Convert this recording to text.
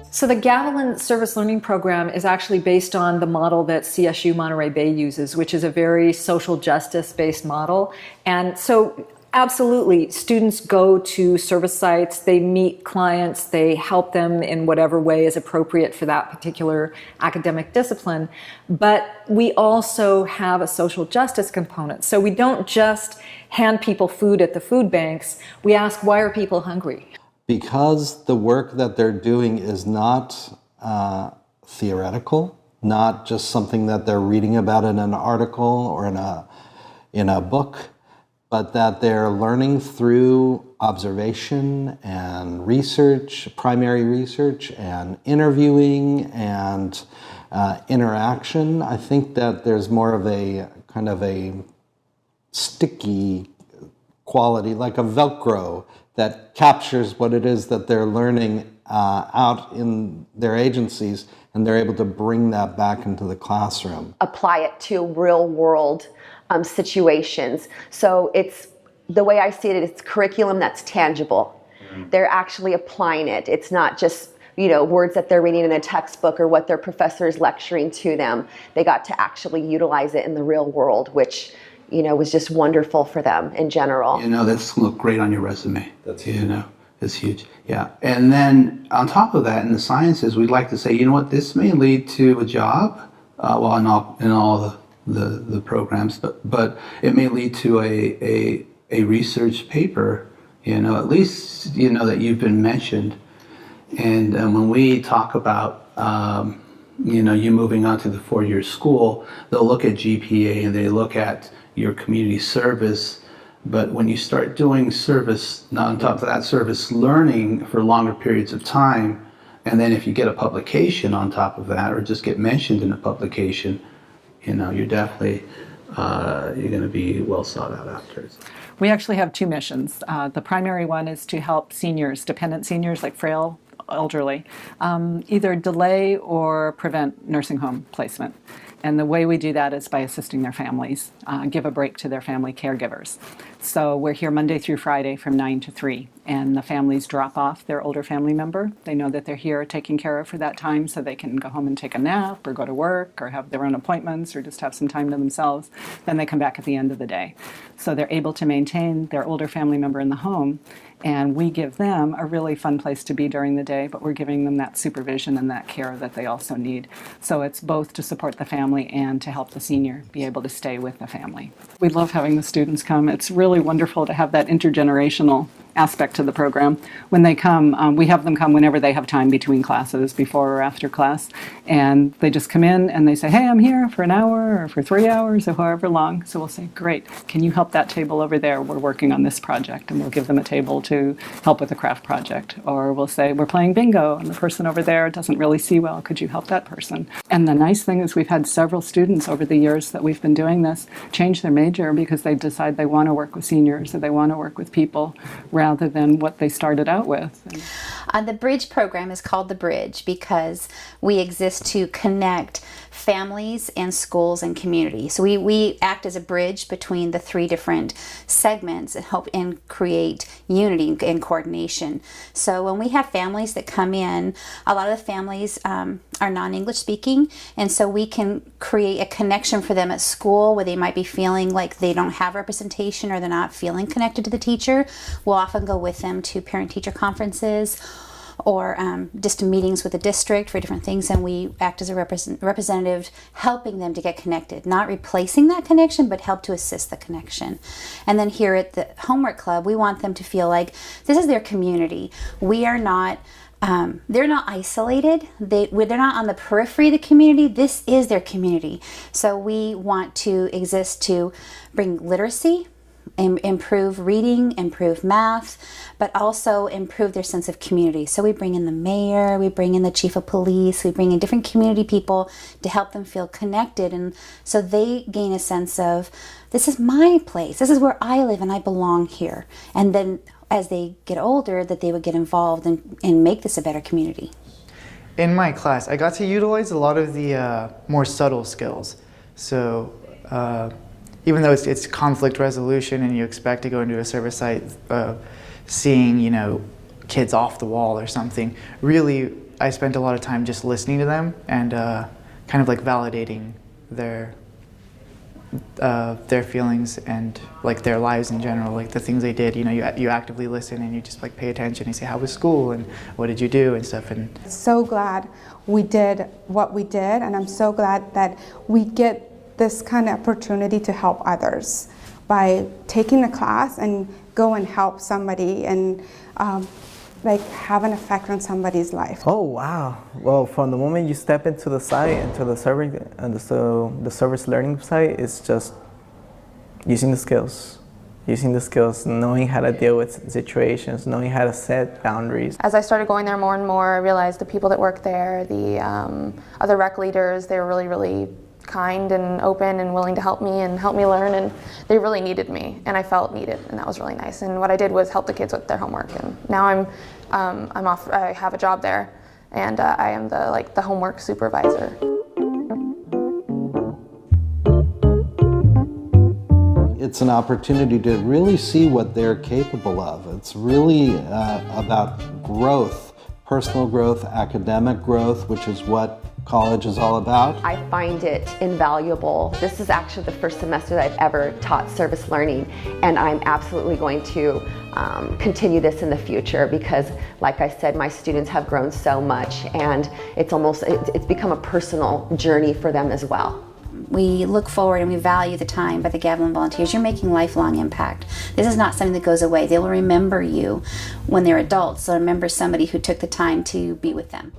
So the Gavilan Service Learning Program is actually based on the model that CSU Monterey Bay uses, which is a very social justice-based model. And so absolutely, students go to service sites, they meet clients, they help them in whatever way is appropriate for that particular academic discipline. But we also have a social justice component. So we don't just hand people food at the food banks, we ask, why are people hungry? Because the work that they're doing is not theoretical, not just something that they're reading about in an article or in a book, but that they're learning through observation and research, primary research, and interviewing and interaction. I think that there's more of a kind of a sticky quality, like a Velcro, that captures what it is that they're learning out in their agencies, and they're able to bring that back into the classroom. Apply it to real world situations. So it's, the way I see it, it's curriculum that's tangible. They're actually applying it. It's not just, you know, words that they're reading in a textbook or what their professor is lecturing to them. They got to actually utilize it in the real world, which, you know, was just wonderful for them in general. You know, that's look great on your resume. That's, you know, it's huge. Yeah. And then on top of that, in the sciences, we'd like to say, you know what, this may lead to a job, well, in all the programs, but it may lead to a research paper, you know, at least, you know, that you've been mentioned. And when we talk about, you know, you moving on to the four-year school, they'll look at GPA and they look at your community service. But when you start doing service, not on top of that, service learning for longer periods of time, and then if you get a publication on top of that, or just get mentioned in a publication, you know, you're definitely, you're going to be well sought out afterwards. We actually have two missions. The primary one is to help seniors, dependent seniors like frail, elderly, either delay or prevent nursing home placement. And the way we do that is by assisting their families, give a break to their family caregivers. So we're here Monday through Friday from 9 to 3, and the families drop off their older family member. They know that they're here taken care of for that time, so they can go home and take a nap or go to work or have their own appointments or just have some time to themselves. Then they come back at the end of the day. So they're able to maintain their older family member in the home, and we give them a really fun place to be during the day, but we're giving them that supervision and that care that they also need. So it's both to support the family and to help the senior be able to stay with the family. We love having the students come. It's really wonderful to have that intergenerational aspect to the program. When they come, we have them come whenever they have time between classes, before or after class, and they just come in and they say, hey, I'm here for an hour or for 3 hours or however long. So we'll say, great, can you help that table over there? We're working on this project, and we'll give them a table to help with a craft project. Or we'll say, we're playing bingo and the person over there doesn't really see well, could you help that person? And the nice thing is we've had several students over the years that we've been doing this change their major because they decide they want to work with seniors or they want to work with people rather than what they started out with. The Bridge program is called the Bridge because we exist to connect families and schools and community. So we act as a bridge between the three different segments and help and create unity and coordination. So when we have families that come in, a lot of the families are non-English speaking, and so we can create a connection for them at school where they might be feeling like they don't have representation or they're not feeling connected to the teacher. We'll often go with them to parent-teacher conferences or just meetings with the district for different things, and we act as a representative helping them to get connected, not replacing that connection, but help to assist the connection. And then here at the Homework Club, we want them to feel like this is their community. We are not, they're not isolated, they're not on the periphery of the community, this is their community. So we want to exist to bring literacy, improve reading, improve math, but also improve their sense of community. So we bring in the mayor, we bring in the chief of police, we bring in different community people to help them feel connected, and so they gain a sense of, this is my place, this is where I live and I belong here. And then as they get older, that they would get involved and make this a better community. In my class, I got to utilize a lot of the more subtle skills. So even though it's conflict resolution and you expect to go into a service site seeing, you know, kids off the wall or something, really I spent a lot of time just listening to them and kind of like validating their feelings and like their lives in general, like the things they did. You know, you actively listen and you just like pay attention. You say, how was school and what did you do and stuff. And so glad we did what we did, and I'm so glad that we get this kind of opportunity to help others by taking a class and go and help somebody and like have an effect on somebody's life. Oh wow! Well, from the moment you step into the site, into the service learning site, it's just using the skills, knowing how to deal with situations, knowing how to set boundaries. As I started going there more and more, I realized the people that work there, the other rec leaders, they were really, really kind and open and willing to help me learn, and they really needed me, and I felt needed, and that was really nice. And what I did was help the kids with their homework, and now I'm off. I have a job there, and I am the homework supervisor. It's an opportunity to really see what they're capable of. It's really about growth, personal growth, academic growth, which is what college is all about. I find it invaluable. This is actually the first semester that I've ever taught service learning, and I'm absolutely going to continue this in the future because, like I said, my students have grown so much, and it's become a personal journey for them as well. We look forward and we value the time by the Gavilan volunteers. You're making lifelong impact. This is not something that goes away. They will remember you when they're adults. They'll remember somebody who took the time to be with them.